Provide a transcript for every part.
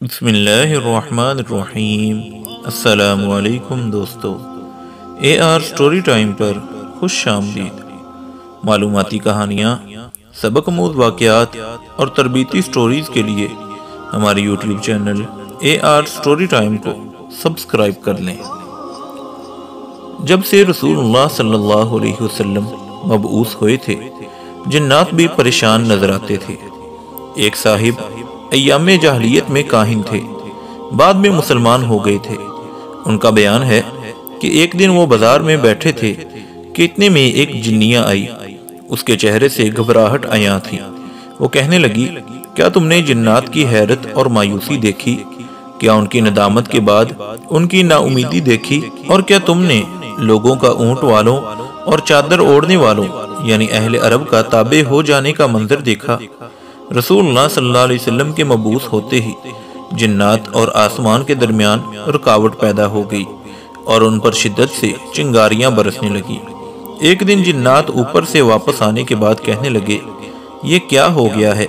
بسم اللہ الرحمن الرحیم۔ السلام علیکم دوستو، AR سٹوری ٹائم پر خوش آمدید۔ معلوماتی کہانیاں، سبق آموز واقعات اور تربیتی سٹوریز کے لیے ہمارے YouTube channel AR story time کو سبسکرائب کر لیں۔ جب سے رسول اللہ صلی اللہ علیہ وسلم مبعوث ہوئے تھے، جنات بھی پریشان نظر آتے تھے۔ ایک صاحب ایام جاہلیت میں کاہن تھے، بعد میں مسلمان ہو گئے تھے۔ ان کا بیان ہے کہ ایک دن وہ بازار میں بیٹھے تھے کہ اتنے میں ایک جنیہ آئی۔ اس کے چہرے سے گھبراہٹ عیاں تھی۔ وہ کہنے لگی، کیا تم نے جنات کی حیرت اور مایوسی دیکھی؟ کیا ان کی ندامت کے بعد ان کی نا امیدی دیکھی؟ اور کیا تم نے لوگوں کا اونٹ والوں اور چادر اوڑھنے والوں یعنی اہل عرب کا تابع ہو جانے کا منظر دیکھا؟ رسول اللہ صلی اللہ علیہ وسلم کے مبعوث ہوتے ہی جنات اور آسمان کے درمیان رکاوٹ پیدا ہو گئی اور ان پر شدت سے چنگاریاں برسنے لگی۔ ایک دن جنات اوپر سے واپس آنے کے بعد کہنے لگے، یہ کیا ہو گیا ہے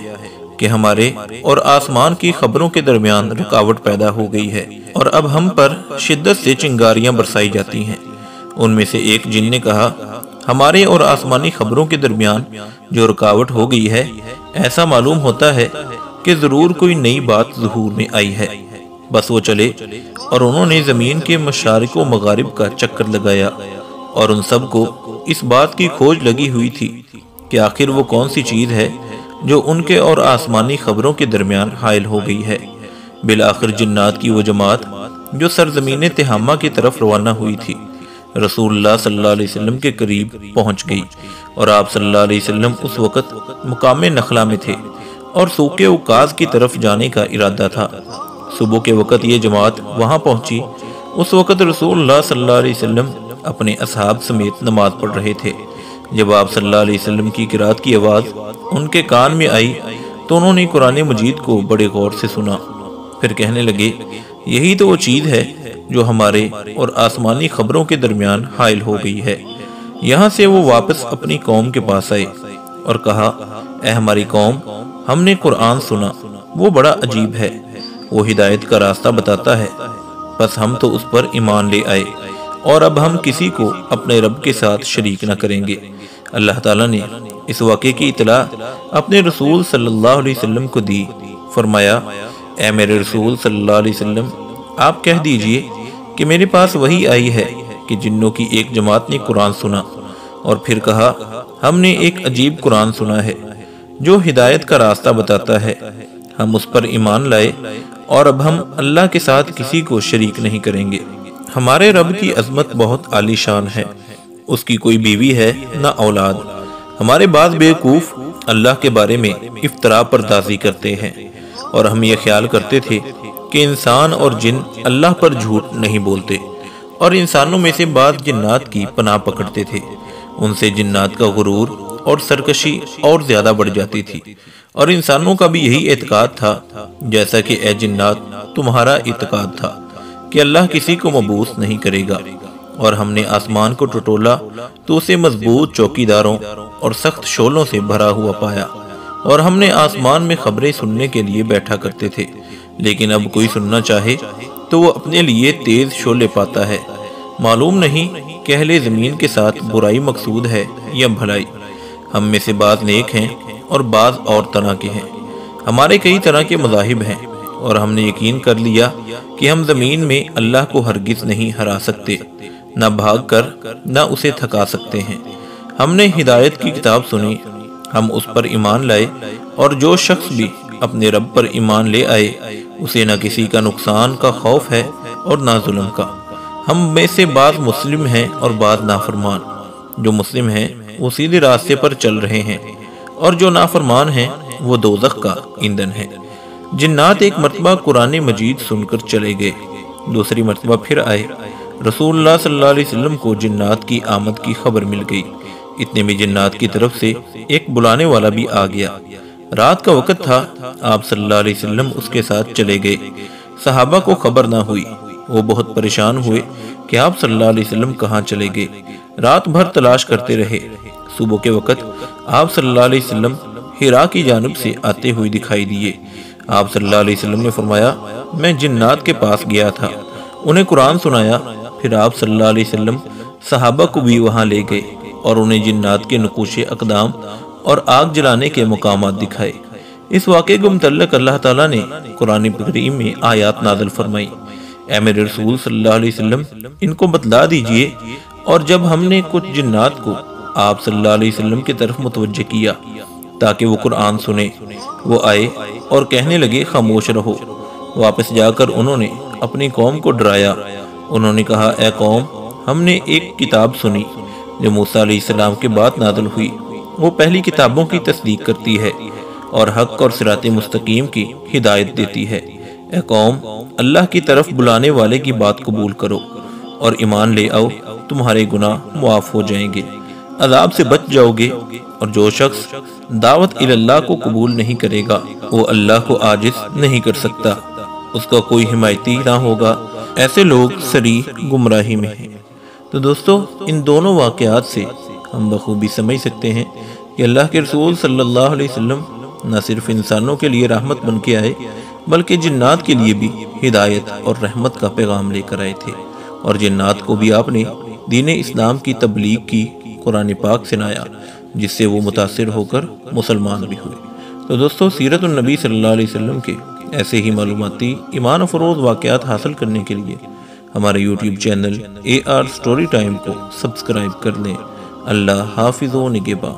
کہ ہمارے اور آسمان کی خبروں کے درمیان رکاوٹ پیدا ہو گئی ہے اور اب ہم پر شدت سے چنگاریاں برسائی جاتی ہیں۔ ان میں سے ایک جن نے کہا، ہمارے اور آسمانی خبروں کے درمیان جو رکاوٹ ہو گئی ہے، ایسا معلوم ہوتا ہے کہ ضرور کوئی نئی بات ظہور میں آئی ہے۔ بس وہ چلے اور انہوں نے زمین کے مشارق و مغارب کا چکر لگایا اور ان سب کو اس بات کی کھوج لگی ہوئی تھی کہ آخر وہ کون سی چیز ہے جو ان کے اور آسمانی خبروں کے درمیان حائل ہو گئی ہے۔ بالآخر جنات کی وہ جماعت جو سرزمین تہامہ کی طرف روانہ ہوئی تھی، رسول اللہ صلی اللہ علیہ وسلم کے قریب پہنچ گئی اور آپ صلی اللہ علیہ وسلم اس وقت مقام نخلا میں تھے اور سوق عکاظ کی طرف جانے کا ارادہ تھا۔ صبح کے وقت یہ جماعت وہاں پہنچی۔ اس وقت رسول اللہ صلی اللہ علیہ وسلم اپنے اصحاب سمیت نماز پڑھ رہے تھے۔ جب آپ صلی اللہ علیہ وسلم کی قرات کی آواز ان کے کان میں آئی تو انہوں نے قرآن مجید کو بڑے غور سے سنا، پھر کہنے لگے، یہی تو وہ چیز ہے جو ہمارے اور آسمانی خبروں کے درمیان حائل ہو گئی ہے۔ یہاں سے وہ واپس اپنی قوم کے پاس آئے اور کہا، اے ہماری قوم، ہم نے قرآن سنا، وہ بڑا عجیب ہے، وہ ہدایت کا راستہ بتاتا ہے، بس ہم تو اس پر ایمان لے آئے اور اب ہم کسی کو اپنے رب کے ساتھ شریک نہ کریں گے۔ اللہ تعالیٰ نے اس واقعے کی اطلاع اپنے رسول صلی اللہ علیہ وسلم کو دی۔ فرمایا، اے میرے رسول صلی اللہ علیہ وسلم، آپ کہہ دیجئے کہ میرے پاس وحی آئی ہے کہ جنوں کی ایک جماعت نے قرآن سنا اور پھر کہا، ہم نے ایک عجیب قرآن سنا ہے جو ہدایت کا راستہ بتاتا ہے، ہم اس پر ایمان لائے اور اب ہم اللہ کے ساتھ کسی کو شریک نہیں کریں گے۔ ہمارے رب کی عظمت بہت عالی شان ہے، اس کی کوئی بیوی ہے نہ اولاد۔ ہمارے بعض بیوقوف اللہ کے بارے میں افتراء پردازی کرتے ہیں اور ہم یہ خیال کرتے تھے کہ انسان اور جن اللہ پر جھوٹ نہیں بولتے، اور انسانوں میں سے بعض جنات کی پناہ پکڑتے تھے۔ ان سے جنات کا غرور اور سرکشی اور زیادہ بڑھ جاتی تھی، اور انسانوں کا بھی یہی اعتقاد تھا جیسا کہ اے جنات تمہارا اعتقاد تھا کہ اللہ کسی کو مبعوث نہیں کرے گا۔ اور ہم نے آسمان کو ٹٹولا تو اسے مضبوط چوکیداروں اور سخت شعلوں سے بھرا ہوا پایا، اور ہم نے آسمان میں خبریں سننے کے لیے بیٹھا کرتے تھے، لیکن اب کوئی سننا چاہے تو وہ اپنے لیے تیز شعلے پاتا ہے۔ معلوم نہیں کہ اہل زمین کے ساتھ برائی مقصود ہے یا بھلائی۔ ہم میں سے بعض نیک ہیں اور بعض اور طرح کے ہیں۔ ہمارے کئی طرح کے مذاہب ہیں اور ہم نے یقین کر لیا کہ ہم زمین میں اللہ کو ہرگز نہیں ہرا سکتے، نہ بھاگ کر نہ اسے تھکا سکتے ہیں۔ ہم نے ہدایت کی کتاب سنی، ہم اس پر ایمان لائے، اور جو شخص بھی اپنے رب پر ایمان لے آئے اسے نہ کسی کا نقصان کا خوف ہے اور نہ ظلم کا۔ ہم میں سے بعض مسلم ہیں اور بعض نافرمان۔ جو مسلم ہیں وہ سیدھے راستے پر چل رہے ہیں، اور جو نافرمان ہیں وہ دوزخ کا ایندھن ہے۔ جنات ایک مرتبہ قرآن مجید سن کر چلے گئے، دوسری مرتبہ پھر آئے۔ رسول اللہ صلی اللہ علیہ وسلم کو جنات کی آمد کی خبر مل گئی۔ اتنے میں جنات کی طرف سے ایک بلانے والا بھی آ گیا۔ رات کا وقت تھا، آپ صلی اللہ علیہ وسلم اس کے ساتھ چلے گئے۔ صحابہ کو خبر نہ ہوئی، وہ بہت پریشان ہوئے کہ آپ صلی اللہ علیہ وسلم کہاں چلے گئے۔ رات بھر تلاش کرتے رہے۔ صبح کے وقت آپ صلی اللہ علیہ وسلم حرا کی جانب سے آتے ہوئے دکھائی دیے۔ آپ صلی اللہ علیہ وسلم نے فرمایا، میں جنات کے پاس گیا تھا، انہیں قرآن سنایا، پھر آپ صلی اللہ علیہ وسلم صحابہ کو بھی وہاں لے گئے اور انہیں جنات کے نقوش اقدام اور آگ جلانے کے مقامات دکھائے۔ اس واقعے کو متعلق اللہ تعالیٰ نے قرآن کریم میں آیات نازل فرمائی، اے میرے رسول صلی اللہ علیہ وسلم ان کو بتلا دیجئے۔ اور جب ہم نے کچھ جنات کو آپ صلی اللہ علیہ وسلم کی طرف متوجہ کیا تاکہ وہ قرآن سنے، وہ آئے اور کہنے لگے خاموش رہو۔ واپس جا کر انہوں نے اپنی قوم کو ڈرایا، انہوں نے کہا اے قوم، ہم نے ایک کتاب سنی جو موسیٰ علیہ السلام کے بعد نازل ہوئی، وہ پہلی کتابوں کی تصدیق کرتی ہے اور حق اور صراط مستقیم کی ہدایت دیتی ہے۔ اے قوم، اللہ کی طرف بلانے والے کی بات قبول کرو اور ایمان لے آؤ، تمہارے گناہ معاف ہو جائیں گے، عذاب سے بچ جاؤ گے۔ اور جو شخص دعوت اللہ کو قبول نہیں کرے گا وہ اللہ کو عاجز نہیں کر سکتا، اس کا کوئی حمایتی نہ ہوگا، ایسے لوگ صریح گمراہی میں ہیں۔ تو دوستو، ان دونوں واقعات سے ہم بخوبی سمجھ سکتے ہیں کہ اللہ کے رسول صلی اللہ علیہ وسلم نہ صرف انسانوں کے لیے رحمت بن کے آئے بلکہ جنات کے لیے بھی ہدایت اور رحمت کا پیغام لے کر آئے تھے، اور جنات کو بھی آپ نے دین اسلام کی تبلیغ کی، قرآن پاک سنایا، جس سے وہ متاثر ہو کر مسلمان بھی ہوئے۔ تو دوستو، سیرت النبی صلی اللہ علیہ وسلم کے ایسے ہی معلوماتی ایمان افروز واقعات حاصل کرنے کے لیے ہمارے YouTube channel AR story time کو سبسکرائب کر لیں۔ اللہ حافظ و نگہباں۔